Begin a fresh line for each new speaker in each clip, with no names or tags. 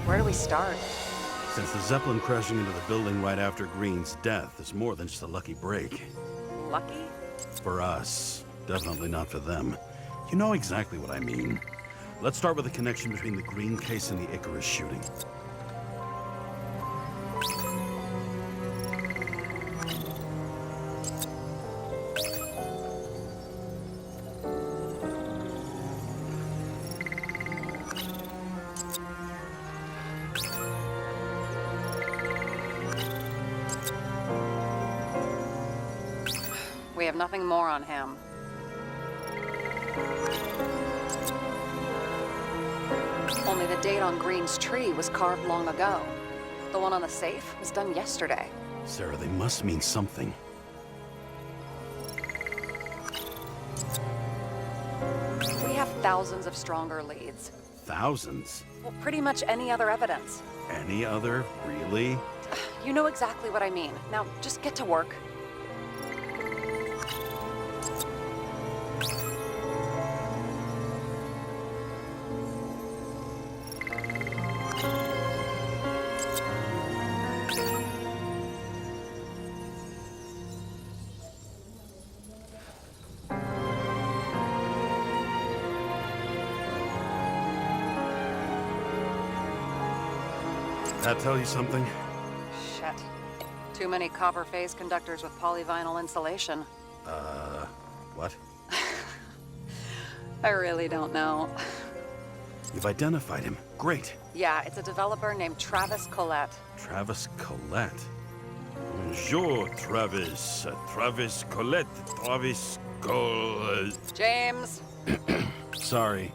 Where do we start?
Since the Zeppelin crashing into the building right after Green's death is more than just a lucky break.
Lucky?
For us. Definitely not for them. You know exactly what I mean. Let's start with the connection between the Green case and the Icarus shooting.
We have nothing more on him. Only the date on Green's tree was carved long ago. The one on the safe was done yesterday.
Sarah, they must mean something.
We have thousands of stronger leads.
Thousands?
Well, pretty much any other evidence.
Any other? Really?
You know exactly what I mean. Now, just get to work.
That tell you something?
Shit. Too many copper phase conductors with polyvinyl insulation.
What?
I really don't know.
You've identified him. Great.
Yeah, it's a developer named Travis Collette.
Travis Collette. Bonjour, Travis. Travis Collette. Travis
James!
Sorry.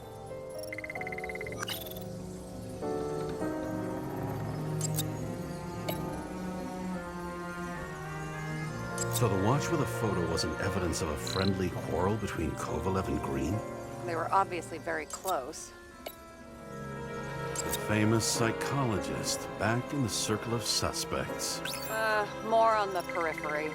So the watch with a photo wasn't evidence of a friendly quarrel between Kovalev and Green?
They were obviously very close.
The famous psychologist, back in the circle of suspects.
More on the periphery.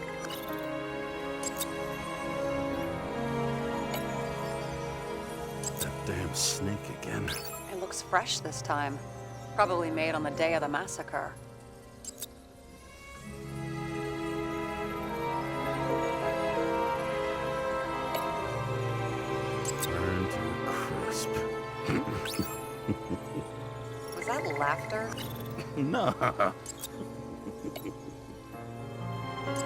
That damn snake again.
It looks fresh this time. Probably made on the day of the massacre.
Burned to a crisp.
Was that laughter?
No.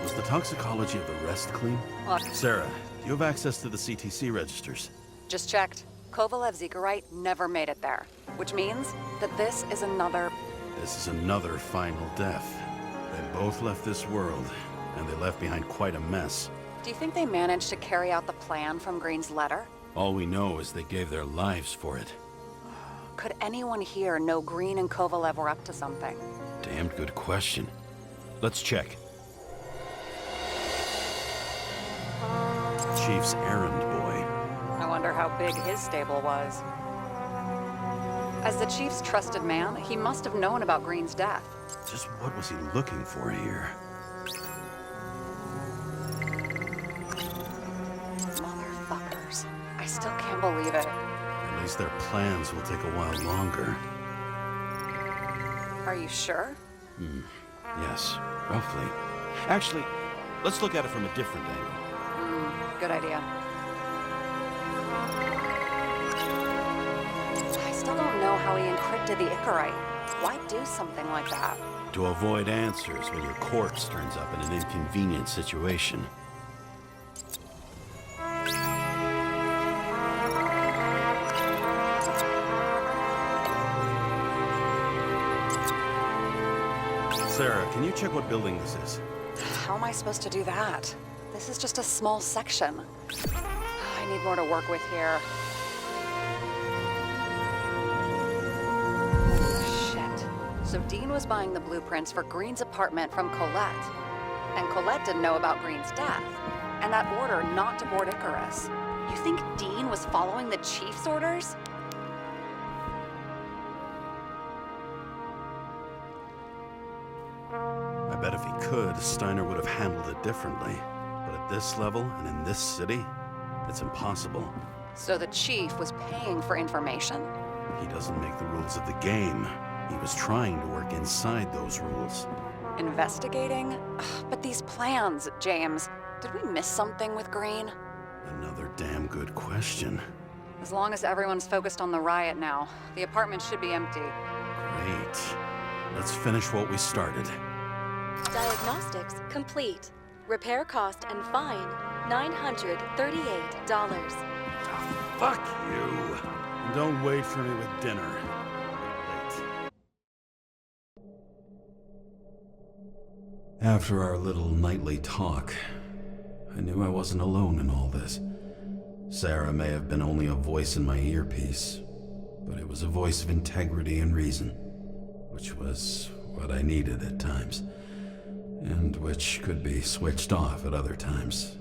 Was the toxicology of the rest clean?
Look,
Sarah, do you have access to the CTC registers?
just checked. Kovalev's Icarite never made it there. Which means that this is another...
This is another final death. They both left this world, and they left behind quite a mess.
Do you think they managed to carry out the plan from Green's letter?
All we know is they gave their lives for it.
Could anyone here know Green and Kovalev were up to something?
Damned good question. Let's check. Chief's errand boy.
I wonder how big his stable was. As the Chief's trusted man, he must have known about Green's death.
Just what was he looking for here?
Motherfuckers. I still can't believe it.
At least their plans will take a while longer.
Are you sure?
Yes, roughly. Actually, let's look at it from a different angle.
Good idea. I still don't know how he encrypted the Icarite. Why do something like that?
To avoid answers when your corpse turns up in an inconvenient situation. Sarah, can you check what building this is?
How am I supposed to do that? This is just a small section. I need more to work with here. Shit. So Dean was buying the blueprints for Green's apartment from Collette. And Collette didn't know about Green's death. And that order not to board Icarus. You think Dean was following the Chief's orders?
I bet if he could, Steiner would have handled it differently. But at this level and in this city, it's impossible.
So the Chief was paying for information?
He doesn't make the rules of the game. He was trying to work inside those rules.
Investigating? Ugh, but these plans, James. Did we miss something with Green?
Another damn good question.
As long as everyone's focused on the riot now, the apartment should be empty.
Great. Let's finish what we started.
Diagnostics complete. Repair cost and fine, $938.
Oh, fuck you. And don't wait for me with dinner. After our little nightly talk, I knew I wasn't alone in all this. Sarah may have been only a voice in my earpiece, but it was a voice of integrity and reason, which was what I needed at times, and which could be switched off at other times,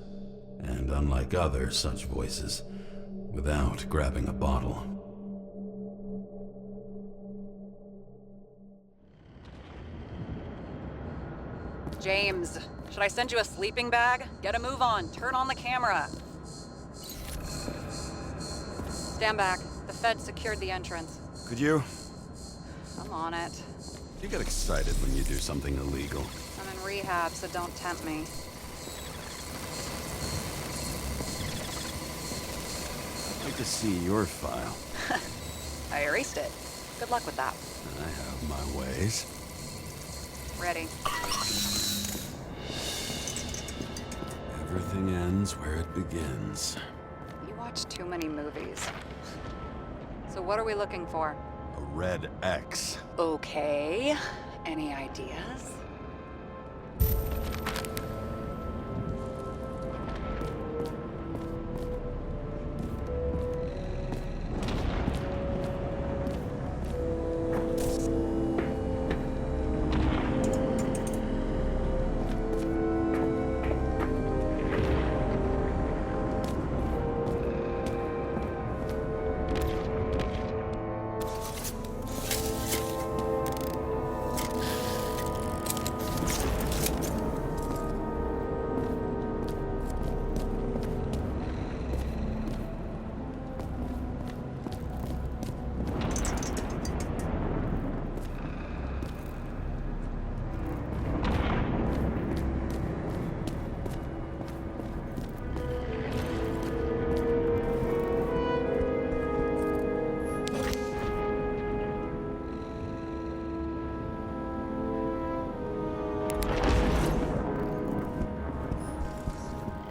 and unlike other such voices, without grabbing a bottle.
James, should I send you a sleeping bag? Get a move on. Turn on the camera. Stand back. The Fed secured the entrance.
Could you?
I'm on it.
You get excited when you do something illegal.
I'm in rehab, so don't tempt me.
I'd like to see your file.
I erased it. Good luck with that.
I have my ways.
Ready.
Everything ends where it begins.
You watch too many movies. So what are we looking for?
A red X.
Okay. Any ideas?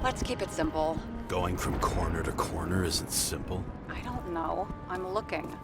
Let's keep it simple.
Going from corner to corner isn't simple.
I don't know. I'm looking.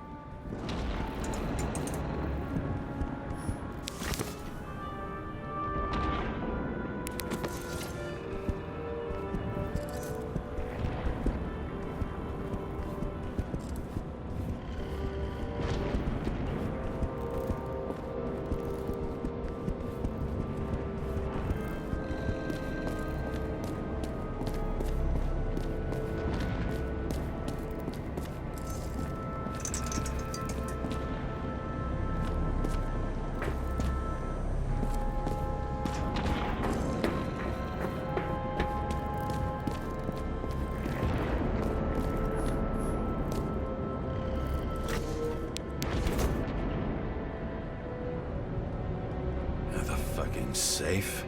Safe?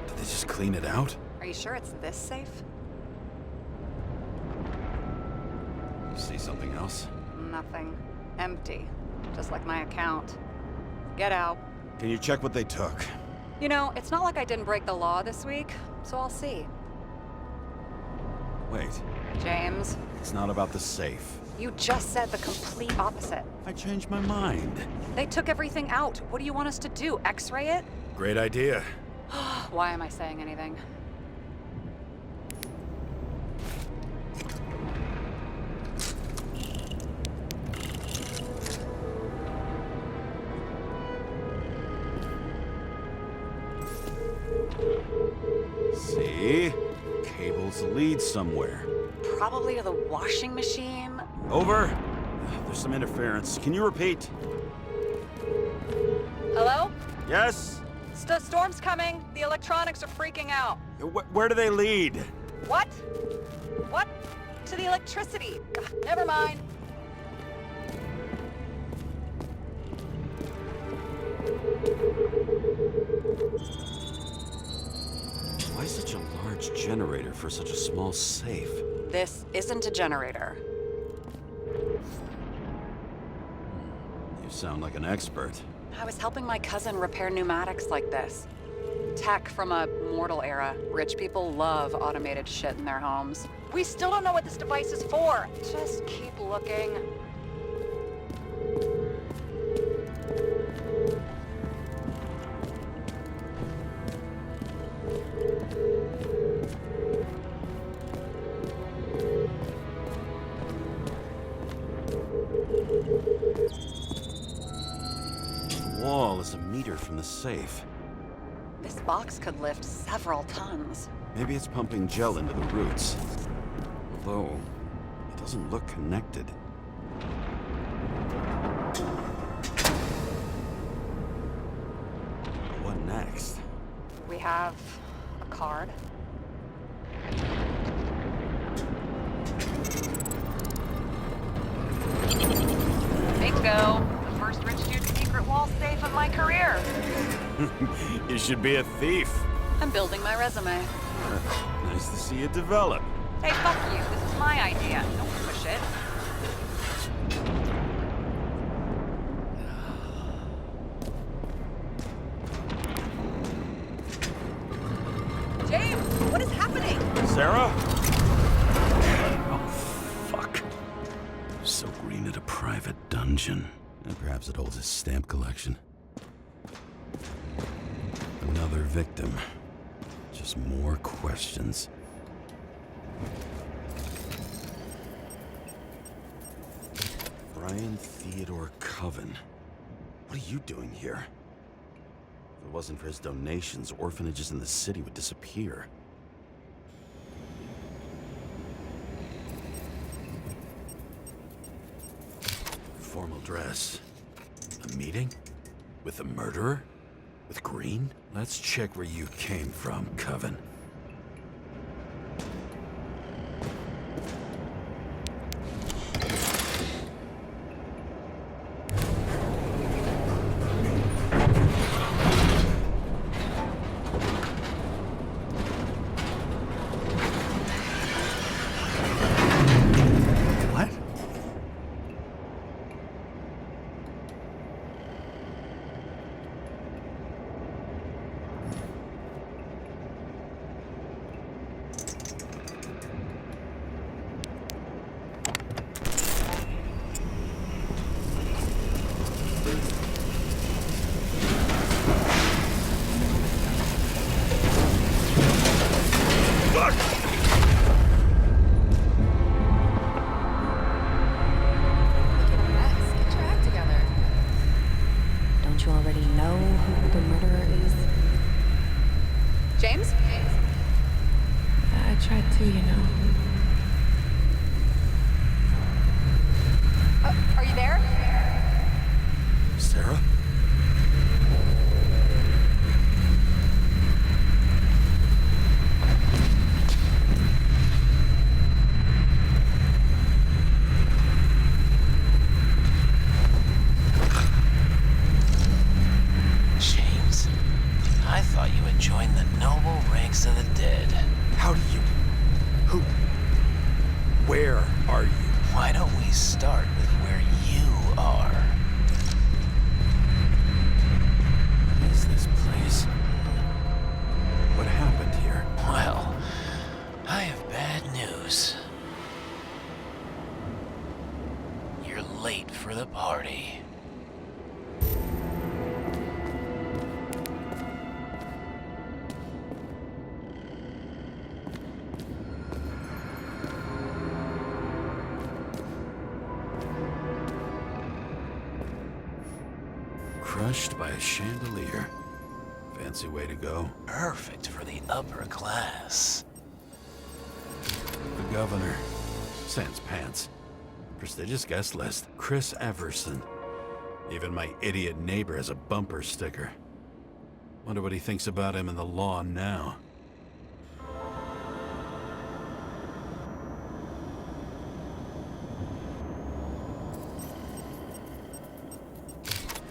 Did they just clean it out?
Are you sure it's this safe?
You see something else?
Nothing. Empty. Just like my account. Get out.
Can you check what they took?
You know, it's not like I didn't break the law this week, so I'll see.
Wait.
James.
It's not about the safe.
You just said the complete opposite.
I changed my mind.
They took everything out. What do you want us to do? X-ray it?
Great idea.
Why am I saying anything?
See? Cables lead somewhere.
Probably to the washing machine.
Over. There's some interference. Can you repeat?
Hello?
Yes?
The storm's coming. The electronics are freaking out.
Where do they lead?
What? What? To the electricity. Ugh, never mind.
for such a small safe?
This isn't a generator.
You sound like an expert.
I was helping my cousin repair pneumatics like this. Tech from a mortal era. Rich people love automated shit in their homes. We still don't know what this device is for. Just keep looking.
The wall is a meter from the safe.
This box could lift several tons.
Maybe it's pumping gel into the roots. Although, it doesn't look connected. What next?
We have a card. Bingo! The first rich dude's secret wall safe of my career.
You should be a thief.
I'm building my resume.
Nice to see it develop.
Hey, fuck you. This is my idea. Don't push it. James, what is happening?
Sarah? Oh, fuck. So Green at a private dungeon. And perhaps it holds his stamp collection. Another victim. Just more questions. Brian Theodore Coven. What are you doing here? If it wasn't for his donations, orphanages in the city would disappear. Formal dress. A meeting? With the murderer? With Green? Let's check where you came from, Coven. What?
Get your act together. Don't you already know who the murderer is?
James?
I tried to, you know.
Are you there?
Sarah?
James, I thought you had joined the noble ranks of the dead.
How do you... Who... Where are you?
Why don't we start with where you are?
What is this place? What happened here?
Well, I have bad news. You're late for the party.
Crushed by a chandelier. Fancy way to go.
Perfect for the upper class.
The governor. Sans pants. Prestigious guest list. Chris Everson. Even my idiot neighbor has a bumper sticker. Wonder what he thinks about him in the law now.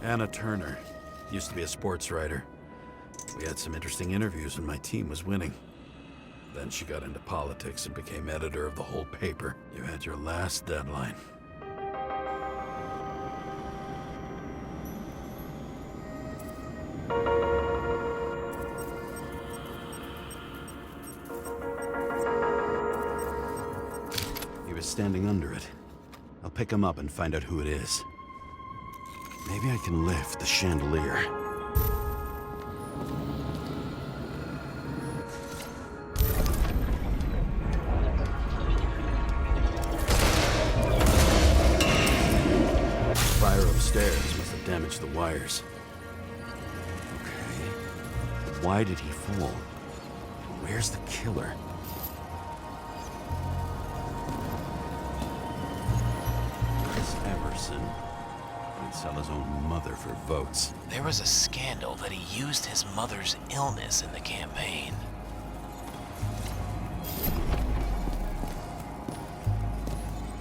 Anna Turner. Used to be a sports writer. We had some interesting interviews when my team was winning. Then she got into politics and became editor of the whole paper. You had your last deadline. He was standing under it. I'll pick him up and find out who it is. Maybe I can lift the chandelier. Fire upstairs must have damaged the wires. Okay. Why did he fall? Where's the killer? Chris Emerson. He'd sell his own mother for votes.
There was a scandal that he used his mother's illness in the campaign.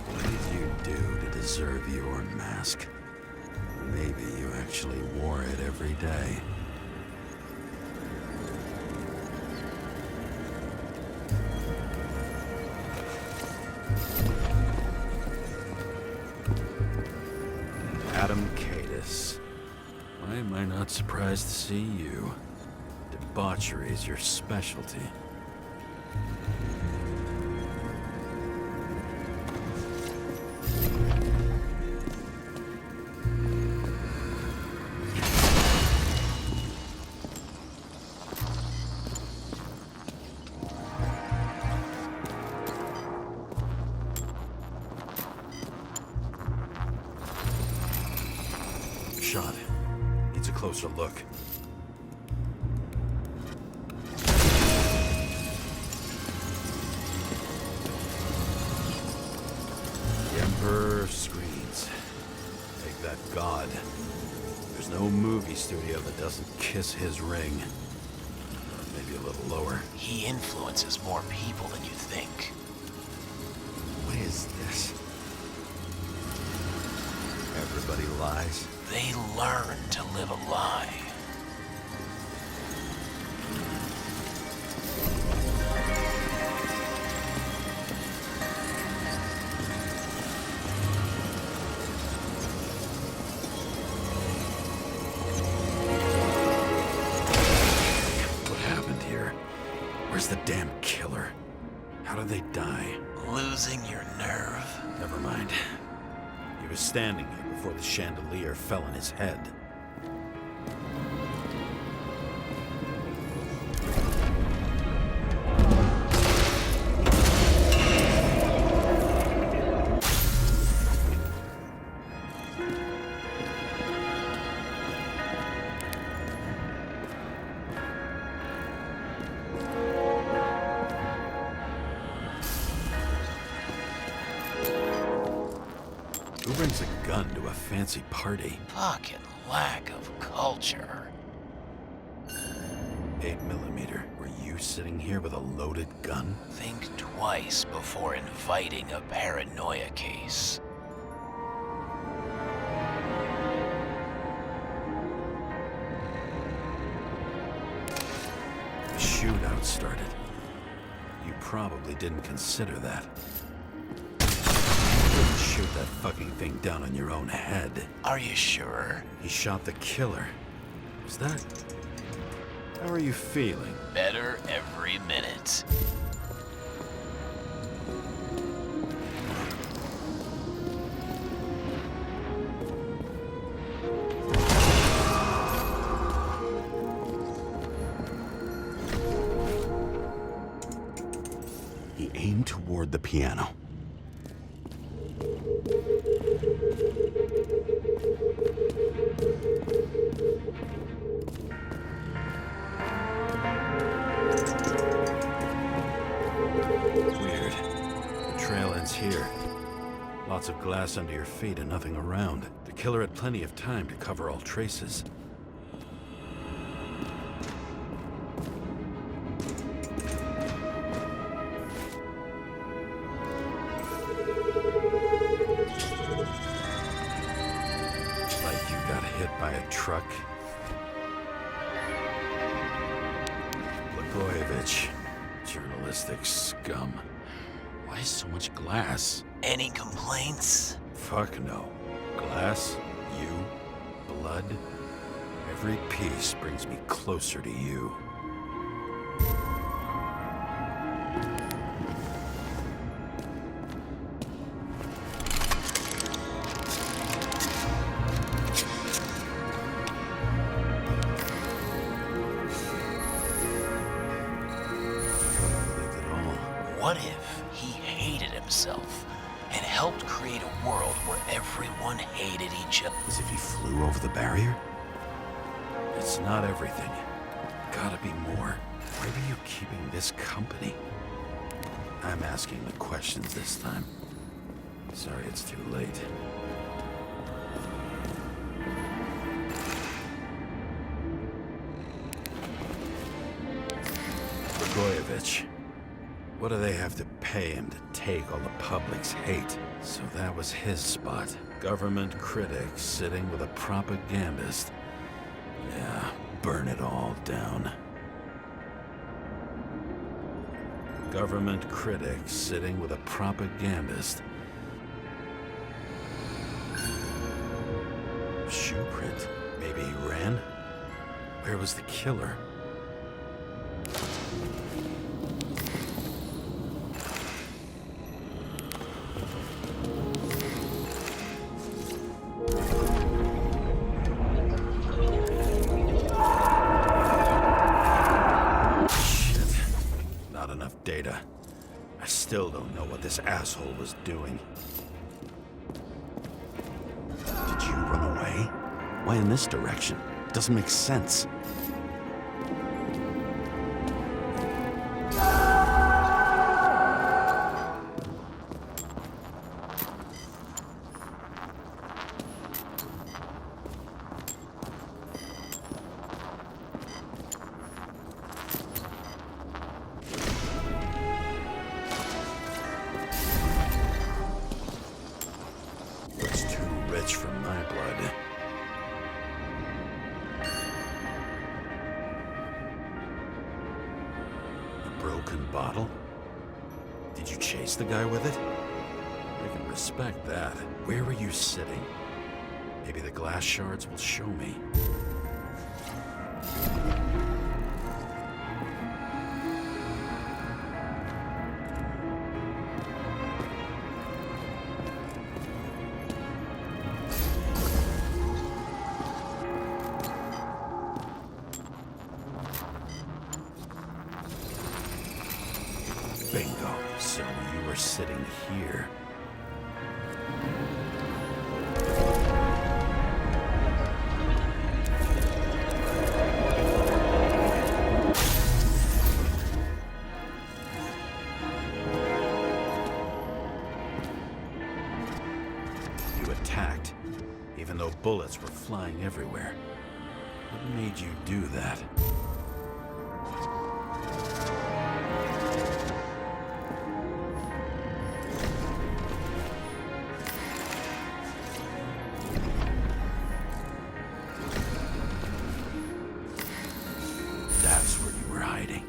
What did you do to deserve your mask? Maybe you actually wore it every day. Adam Cadis. Why am I not surprised to see you? Debauchery is your specialty. Shot. Needs a closer look. The Emperor screens. Take that god. There's no movie studio that doesn't kiss his ring. Or maybe a little lower.
He influences more people than you think.
What is this? Everybody lies.
They learn to live a lie.
What happened here? Where's the damn killer? How did they die?
Losing your nerve.
Never mind. He was standing here before the chandelier fell on his head. Who brings a gun to a fancy party?
Fucking lack of culture.
8mm. Were you sitting here with a loaded gun?
Think twice before inviting a paranoia case.
The shootout started. You probably didn't consider that. You didn't shoot that fucking thing down on your own head.
Are you sure?
He shot the killer. Was that... How are you feeling?
Better every minute.
He aimed toward the piano. Weird. The trail ends here. Lots of glass under your feet and nothing around. The killer had plenty of time to cover all traces. Like you got hit by a truck. Blagojevich, journalist. Sadistic scum. Why so much glass?
Any complaints?
Fuck no. Glass, you, blood. Every piece brings me closer to you.
What if he hated himself and helped create a world where everyone hated each other?
As if he flew over the barrier? It's not everything. Gotta be more. Why are you keeping this company? I'm asking the questions this time. Sorry it's too late. Blagojevich. What do they have to pay him to take all the public's hate? So that was his spot. Government critic sitting with a propagandist. Yeah, burn it all down. Government critic sitting with a propagandist. Shoe print. Maybe he ran? Where was the killer? Data. I still don't know what this asshole was doing. Did you run away? Why in this direction? Doesn't make sense. From my blood. A broken bottle? Did you chase the guy with it? I can respect that. Where were you sitting? Maybe the glass shards will show me. Bingo. So you were sitting here. You attacked, even though bullets were flying everywhere. What made you do that? That's where you were hiding.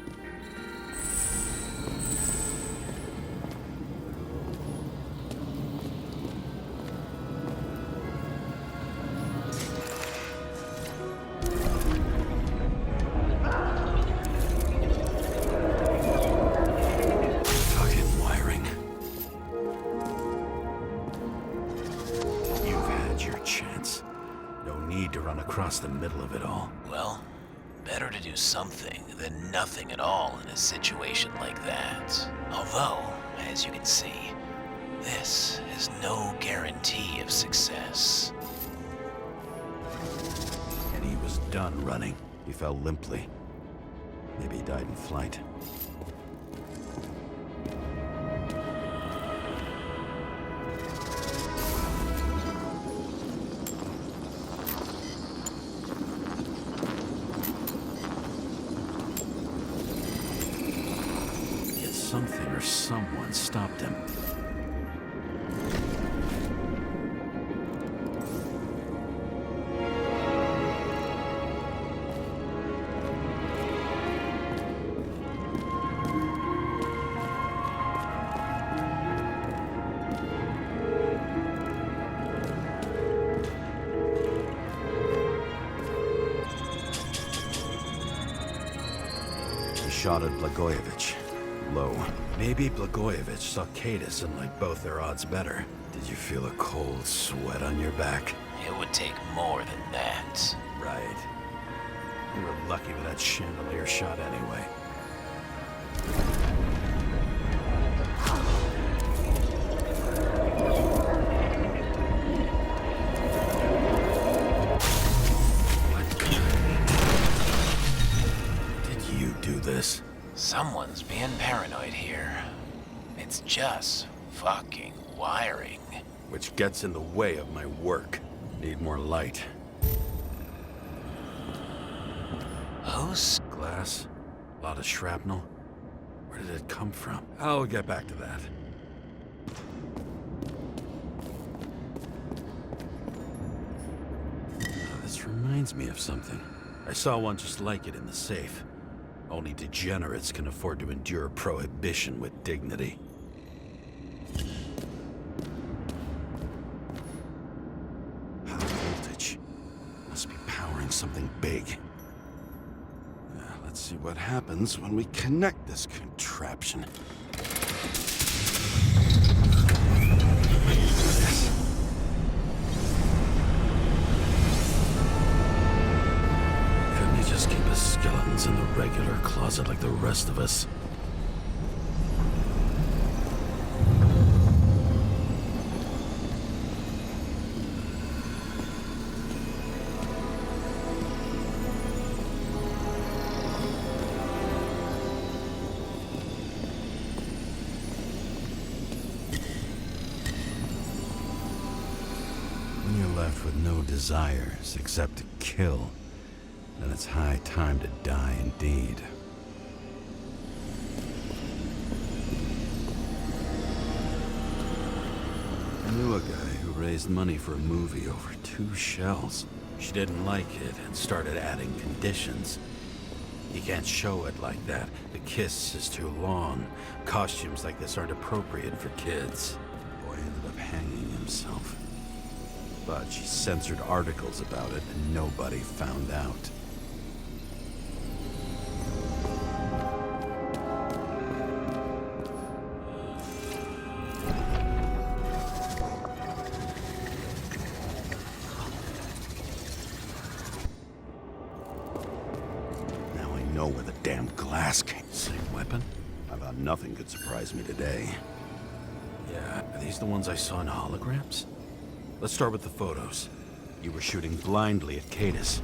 Fucking wiring. You've had your chance. No need to run across the middle of it all.
Well, better to do something than nothing at all in a situation like that. Although, as you can see, this is no guarantee of success.
And he was done running. He fell limply. Maybe he died in flight. Yet something or someone stopped him. shot at Blagojevich. Low. Maybe Blagojevich saw Cadis and liked both their odds better. Did you feel a cold sweat on your back?
It would take more than that.
Right. You were lucky with that chandelier shot anyway. Did you do this?
Someone's being paranoid here. It's just fucking wiring.
Which gets in the way of my work. Need more light.
Who's...
Glass? A lot of shrapnel? Where did it come from? I'll get back to that. This reminds me of something. I saw one just like it in the safe. Only degenerates can afford to endure prohibition with dignity. High voltage. Must be powering something big. Let's see what happens when we connect this contraption. Couldn't he just keep his skeletons in the regular closet like the rest of us? When you're left with no desires except to kill, then it's high time to die indeed. I knew a guy who raised money for a movie over 2 shells. She didn't like it and started adding conditions. You can't show it like that. The kiss is too long. Costumes like this aren't appropriate for kids. The boy ended up hanging himself. But she censored articles about it and nobody found out. Now I know where the damn glass came. Same weapon? I thought nothing could surprise me today. Yeah, are these the ones I saw in holograms? Let's start with the photos. You were shooting blindly at Cadis.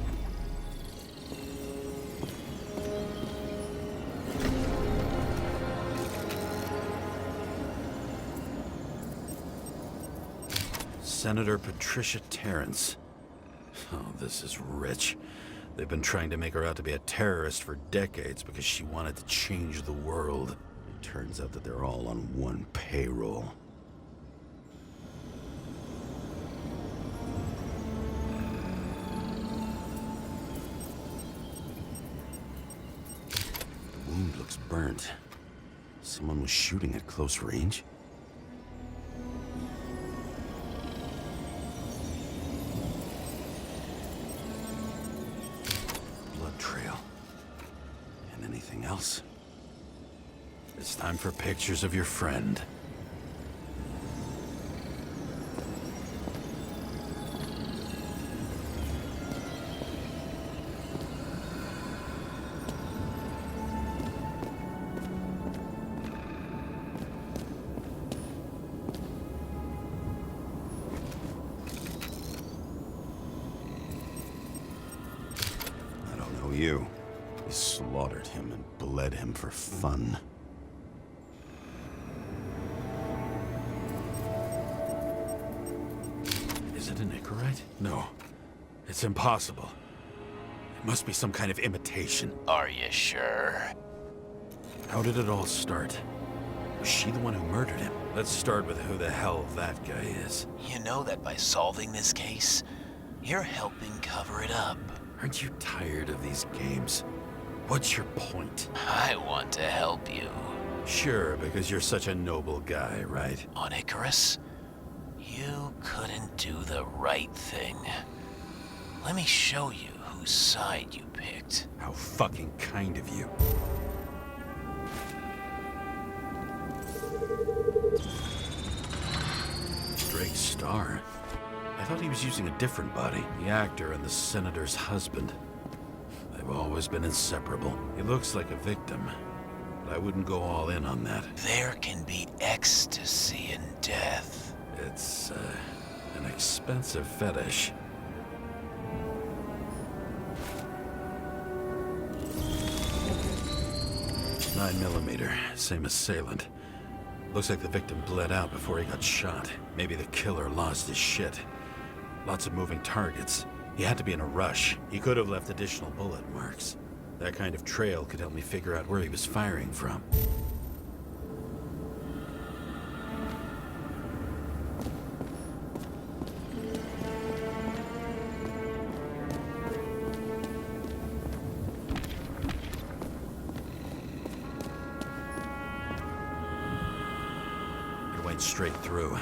Senator Patricia Terrence. Oh, this is rich. They've been trying to make her out to be a terrorist for decades because she wanted to change the world. It turns out that they're all on one payroll. The wound looks burnt. Someone was shooting at close range? Blood trail. And anything else? It's time for pictures of your friend. You. We slaughtered him and bled him for fun. Is it an Icarite? No. It's impossible. It must be some kind of imitation.
Are you sure?
How did it all start? Was she the one who murdered him? Let's start with who the hell that guy is.
You know that by solving this case, you're helping cover it up.
Aren't you tired of these games? What's your point?
I want to help you.
Sure, because you're such a noble guy, right?
On Icarus, you couldn't do the right thing. Let me show you whose side you picked.
How fucking kind of you. bizarre. I thought he was using a different body, the actor and the senator's husband. They've always been inseparable. He looks like a victim, but I wouldn't go all in on that.
There can be ecstasy in death.
It's, an expensive fetish. .9mm, same assailant. Looks like the victim bled out before he got shot. Maybe the killer lost his shit. Lots of moving targets. He had to be in a rush. He could have left additional bullet marks. That kind of trail could help me figure out where he was firing from. It went straight through.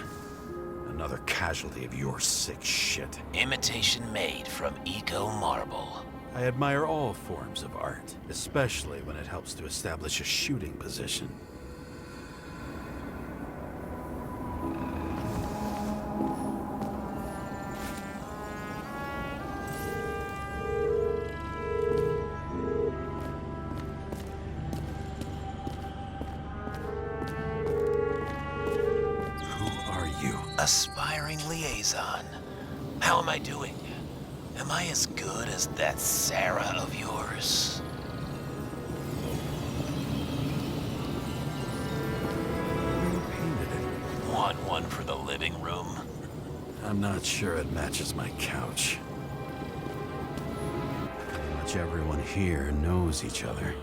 Another casualty of your sick shit.
Imitation made from eco marble.
I admire all forms of art, especially when it helps to establish a shooting position. Who are you?
Aspiring liaison. How am I doing? Am I as good as that Sarah of yours?
Who painted it?
Want one for the living room?
I'm not sure it matches my couch. Pretty much everyone here knows each other.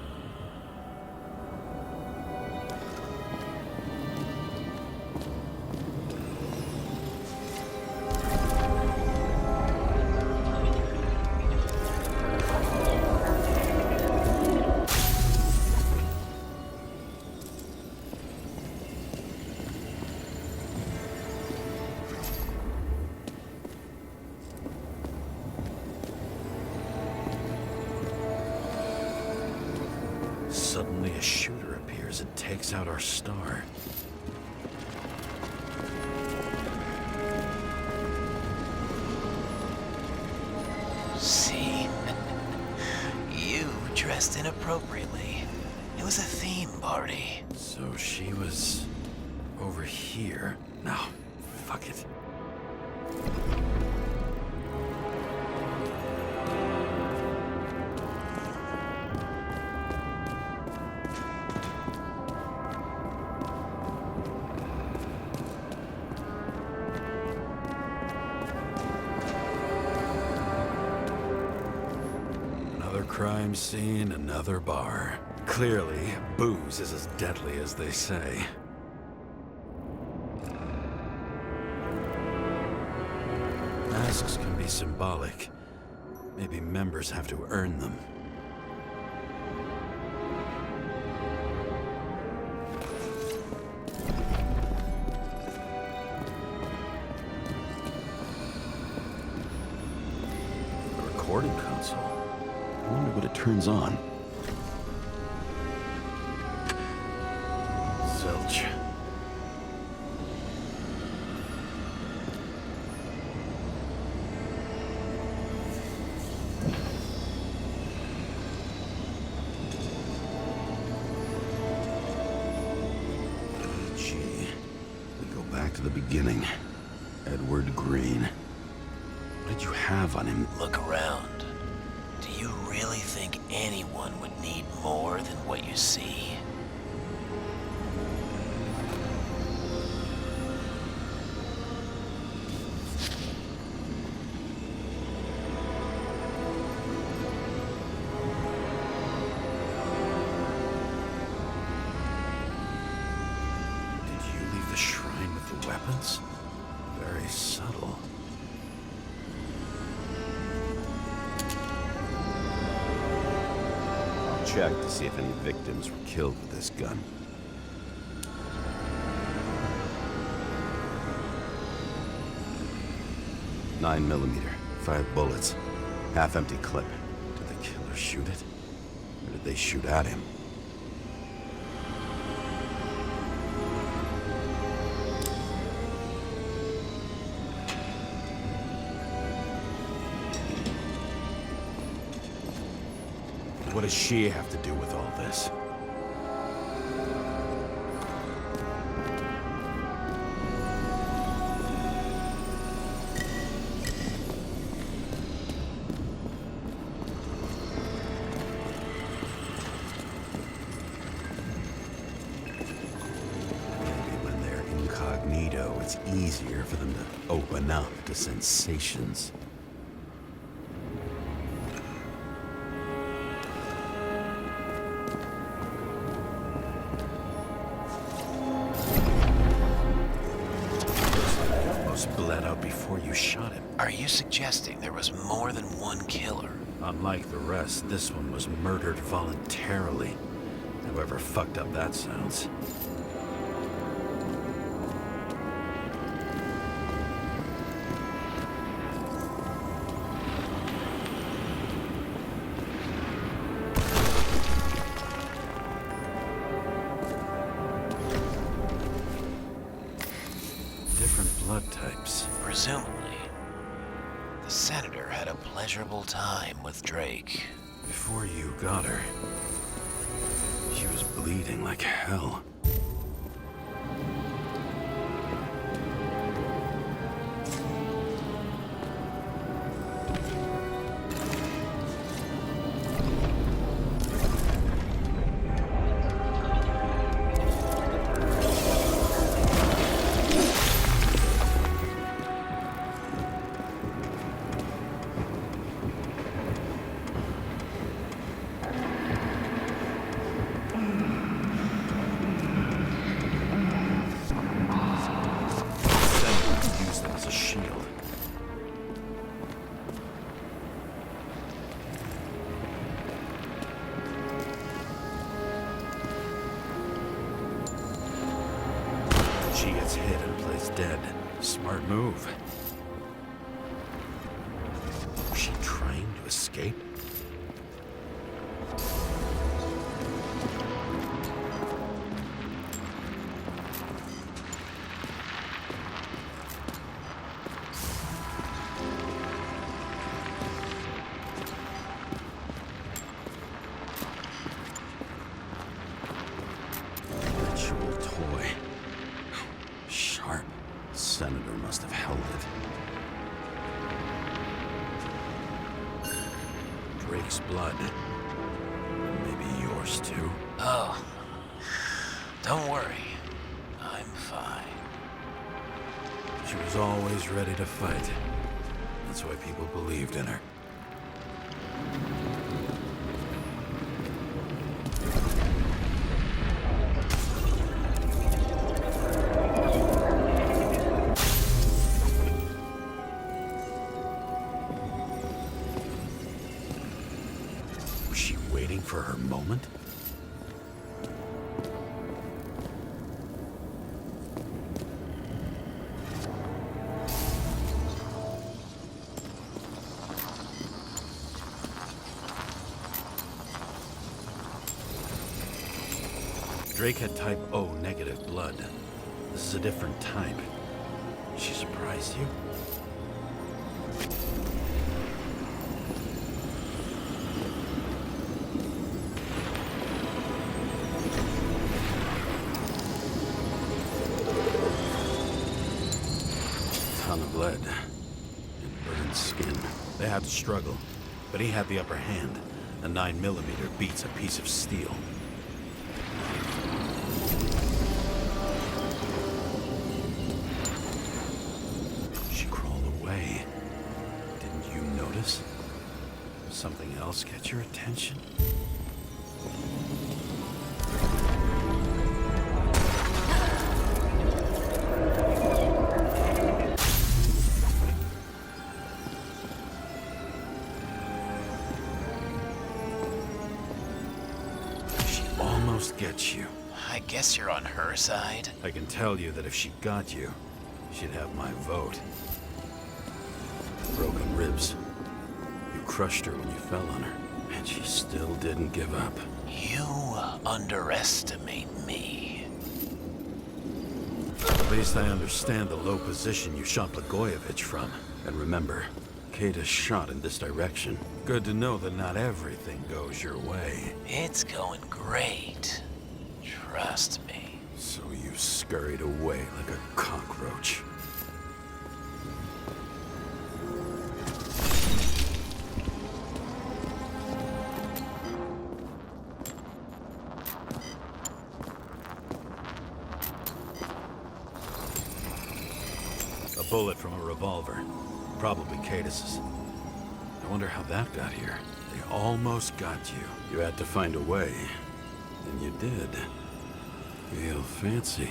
Suddenly a shooter appears and takes out our star.
See? You dressed inappropriately. It was a theme party.
So she was over here. No, fuck it. Another crime scene, another bar. Clearly, booze is as deadly as they say. Masks can be symbolic. Maybe members have to earn them. A recording console. I wonder what it turns on. Zilch. Gee, we go back to the beginning. Edward Green. What did you have on him?
Look around. Do you really think anyone would need more than what you see?
Did you leave the shrine with the weapons? Very subtle. I'll check to see if any victims were killed with this gun. .9mm, 5 bullets, half-empty clip. Did the killer shoot it? Or did they shoot at him? What does she have to do with all this? It's easier for them to open up to sensations. You almost bled out before you shot him.
Are you suggesting there was more than one killer?
Unlike the rest, this one was murdered voluntarily. However fucked up that sounds. Blood types.
Presumably, the senator had a pleasurable time with Drake.
Before you got her, she was bleeding like hell. She gets hit and plays dead. Smart move. Was she trying to escape? Ritual toy. Sharp. Senator must have held it. Drake's blood. Maybe yours too.
Oh, don't worry. I'm fine.
She was always ready to fight. That's why people believed in her. Was she waiting for her moment? Drake had type O negative blood. This is a different type. She surprised you? Ton of lead and burned skin. They had to struggle, but he had the upper hand. A 9mm beats a piece of steel. She crawled away. Didn't you notice? Something else get your attention? Get you.
I guess you're on her side.
I can tell you that if she got you, she'd have my vote. Broken ribs. You crushed her when you fell on her, and she still didn't give up.
You underestimate me.
At least I understand the low position you shot Blagojevich from. And remember, locate a shot in this direction. Good to know that not everything goes your way.
It's going great. Trust me.
So you scurried away like a cockroach. A bullet from a revolver. Probably Cadis's. I wonder how that got here. They almost got you. You had to find a way. And you did. Real fancy.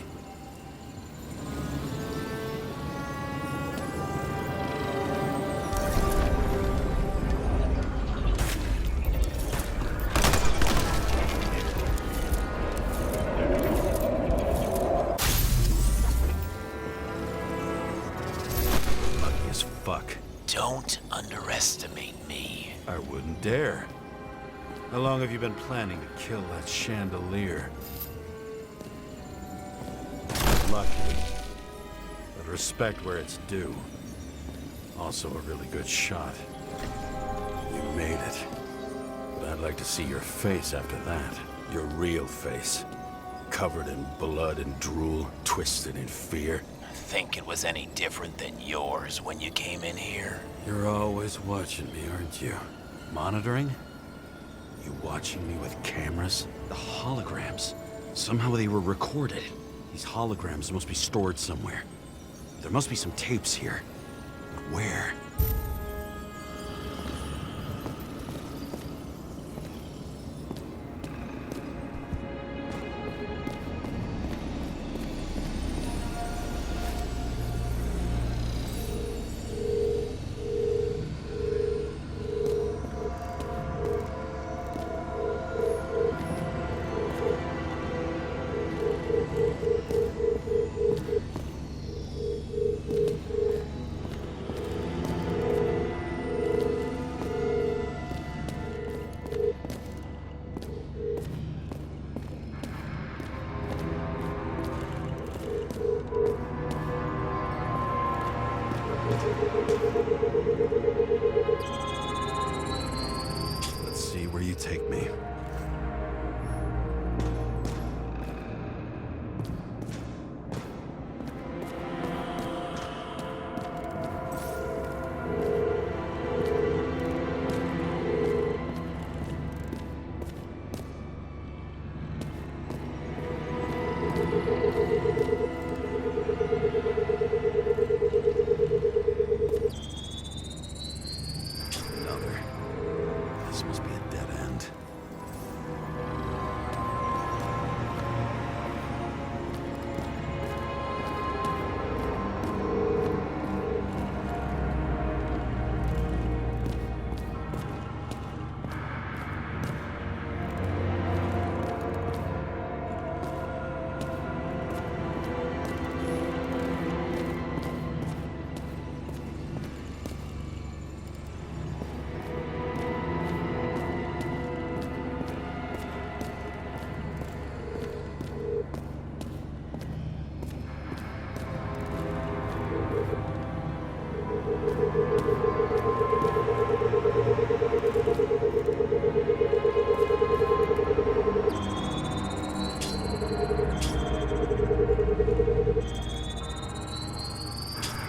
Lucky as fuck.
Don't underestimate me.
I wouldn't dare. How long have you been planning to kill that chandelier? Lucky. But respect where it's due. Also a really good shot. You made it. But I'd like to see your face after that. Your real face. Covered in blood and drool, twisted in fear.
Think it was any different than yours when you came in here?
You're always watching me, aren't you? Monitoring? You watching me with cameras? The holograms. Somehow they were recorded. These holograms must be stored somewhere. There must be some tapes here. But where? Let's see where you take me. Another. This must be a dead end.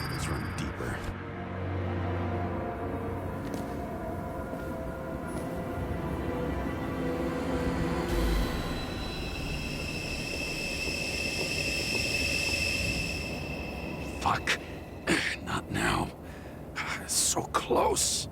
Let's run deeper. Fuck. Not now. It's so close.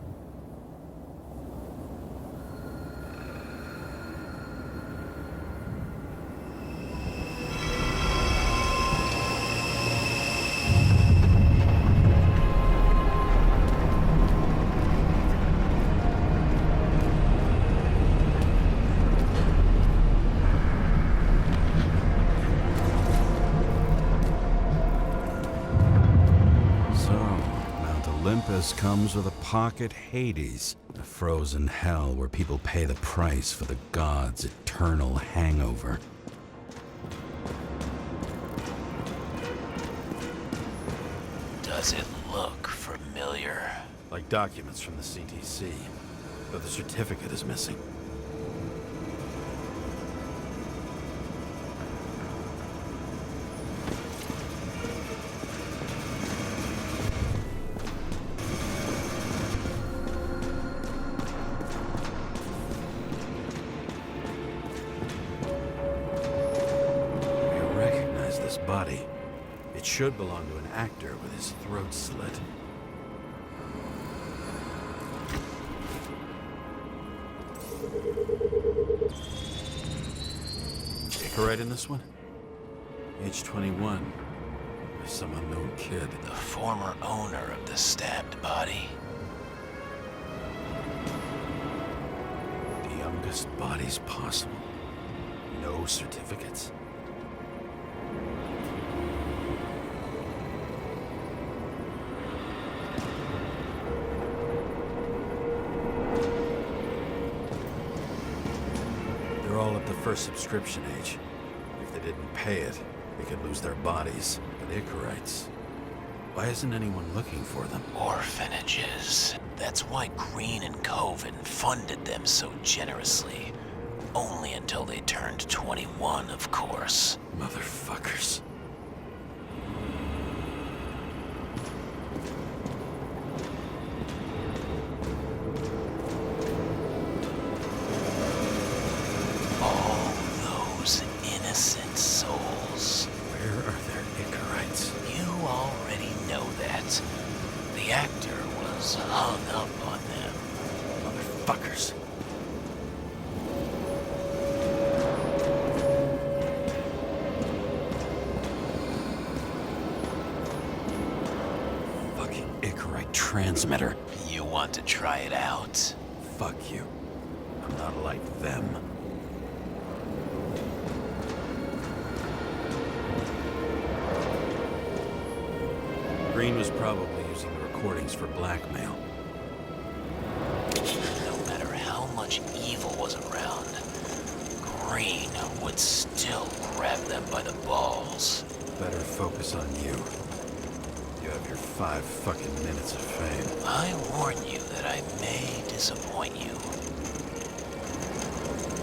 Olympus comes with a pocket Hades, a frozen hell where people pay the price for the gods' eternal hangover.
Does it look familiar?
like documents from the CTC, but the certificate is missing. Body. It should belong to an actor with his throat slit. Icarite in this one? Age 21. Some unknown kid.
The former owner of the stabbed body.
The youngest bodies possible. No certificates. They're all at the first subscription age. If they didn't pay it, they could lose their bodies. But Icarites, why isn't anyone looking for them?
Orphanages. That's why Green and Coven funded them so generously. Only until they turned 21, of course.
Motherfuckers.
Innocent souls.
Where are their Icarites?
You already know that. The actor was hung up on them.
Motherfuckers. Fucking Icarite transmitter.
You want to try it out?
Fuck you. I'm not like them. Green was probably using the recordings for blackmail.
No matter how much evil was around, Green would still grab them by the balls.
Better focus on you. You have your 5 fucking minutes of fame.
I warn you that I may disappoint you.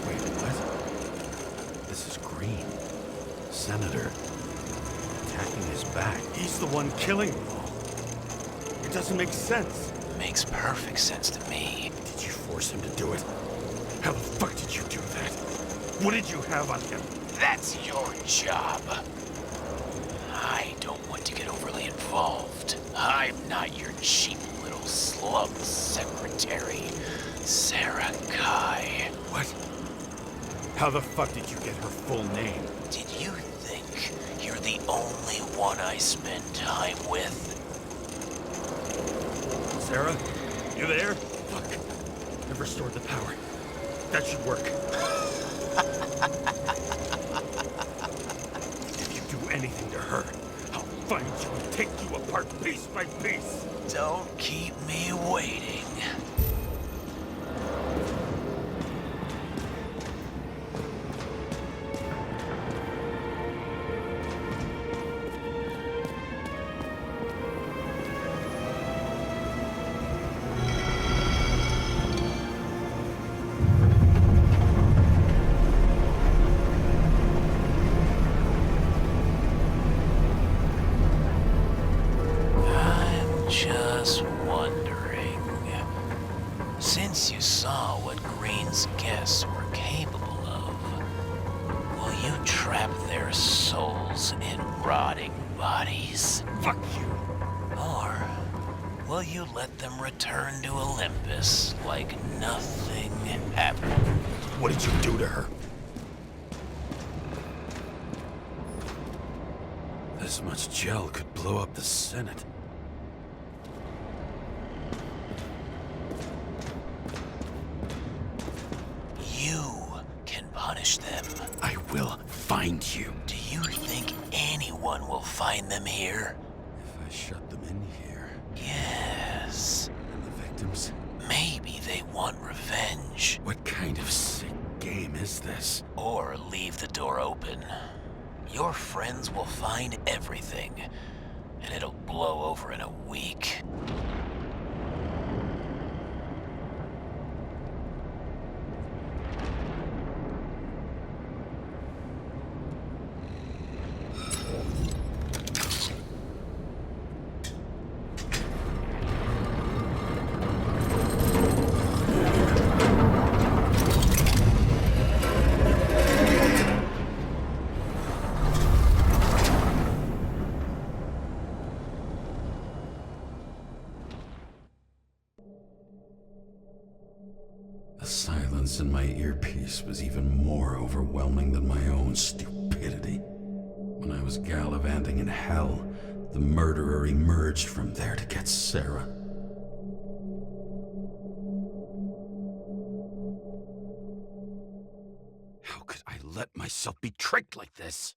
Wait, what? This is Green. Senator. Attacking his back. He's the one killing them all. It doesn't make sense.
Makes perfect sense to me.
Did you force him to do it? How the fuck did you do that? What did you have on him?
That's your job. I don't want to get overly involved. I'm not your cheap little slum secretary, Sarah Kai.
What? How the fuck did you get her full name?
Did you think you're the only one I spend time with?
Sarah? You there? Fuck. I've restored the power. That should work. If you do anything to her, I'll find you and take you apart piece by piece.
Don't keep me waiting. Just wondering, since you saw what Green's guests were capable of, will you trap their souls in rotting bodies?
Fuck you.
Or will you let them return to Olympus like nothing happened?
What did you do to her? This much gel could blow up the Senate.
You can punish them.
I will find you.
Do you think anyone will find them here?
If I shut them in here,
Yes.
and the victims?
Maybe they want revenge.
What kind of sick game is this?
Or leave the door open. Your friends will find everything, and it'll blow over in a week.
silence in my earpiece was even more overwhelming than my own stupidity. When I was gallivanting in hell, the murderer emerged from there to get Sarah. How could I let myself be tricked like this?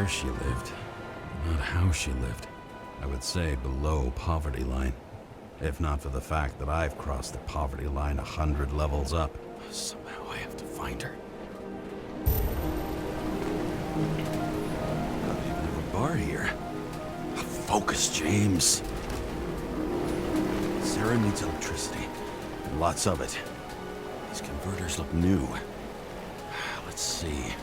She lived, not how she lived. I would say below poverty line. If not for the fact that I've crossed the poverty line 100 levels up. Somehow I have to find her. Not even have a bar here. Focus, James. Sarah needs electricity. And lots of it. These converters look new. Let's see.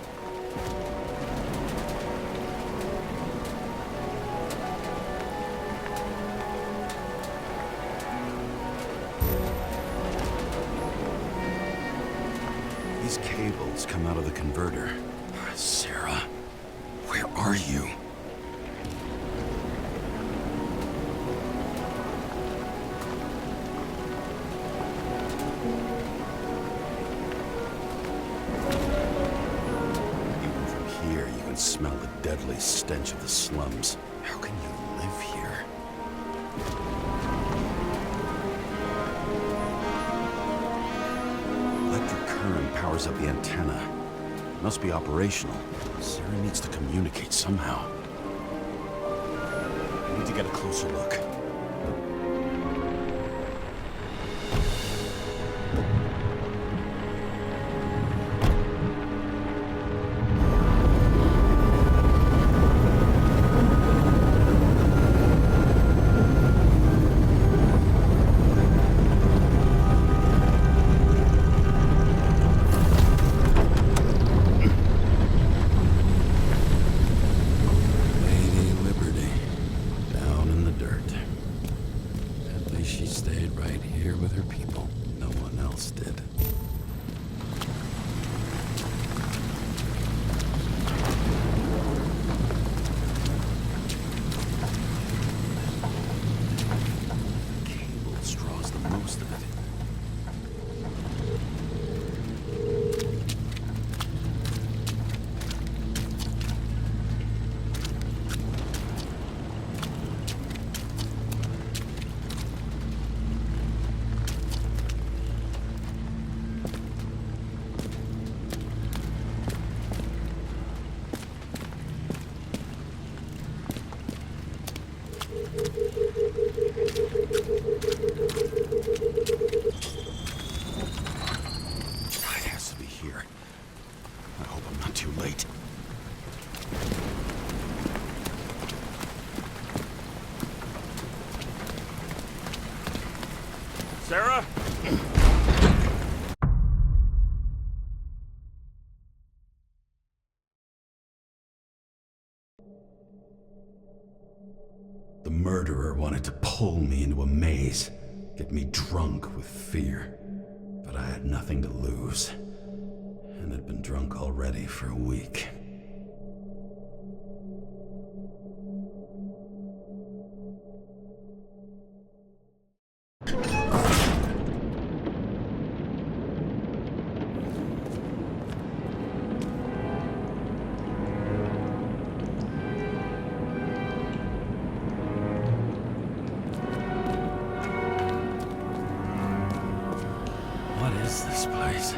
These cables come out of the converter. Sarah, where are you? Even from here, you can smell the deadly stench of the slums. How can you live here? Powers up the antenna. It must be operational. Sarah needs to communicate somehow. I need to get a closer look.
Sarah?
The murderer wanted to pull me into a maze, get me drunk with fear. But I had nothing to lose, and had been drunk already for a week. What is this place?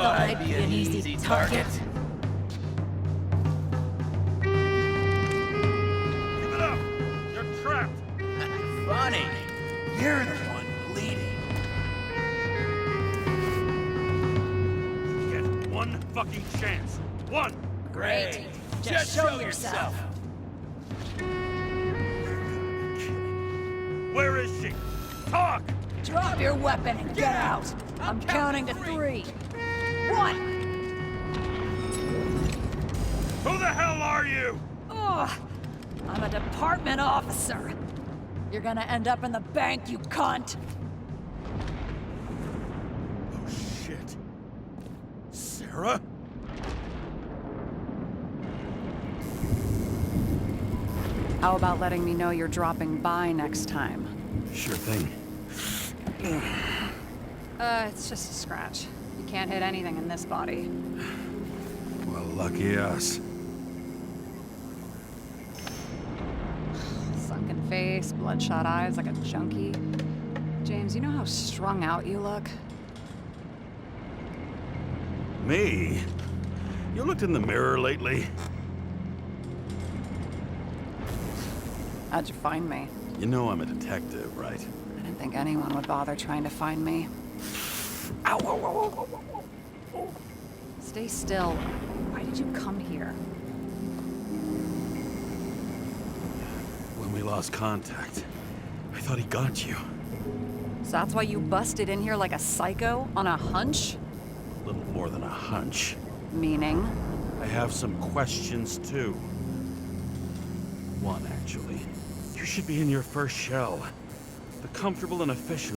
I'd be an easy target.
Give it up! You're trapped!
Funny. You're the one bleeding.
You get one fucking chance. One!
Great. Just show yourself.
Where is she? Talk!
Drop your weapon and get out. I'm counting to 3. 1.
Who the hell are you?
Ugh. I'm a department officer. You're gonna end up in the bank, you cunt.
Oh, shit. Sarah?
How about letting me know you're dropping by next time?
Sure thing.
It's just a scratch. You can't hit anything in this body.
Well, lucky us.
Sunken face, bloodshot eyes like a junkie. James, you know how strung out you look?
Me? You looked in the mirror lately?
How'd you find me?
You know I'm a detective, right?
I didn't think anyone would bother trying to find me.
Ow, whoa, whoa, whoa, whoa, whoa.
Stay still. Why did you come here?
When we lost contact, I thought he got you.
So that's why you busted in here like a psycho on a hunch?
A little more than a hunch.
Meaning?
I have some questions, too. One, actually. You should be in your first shell. The comfortable and efficient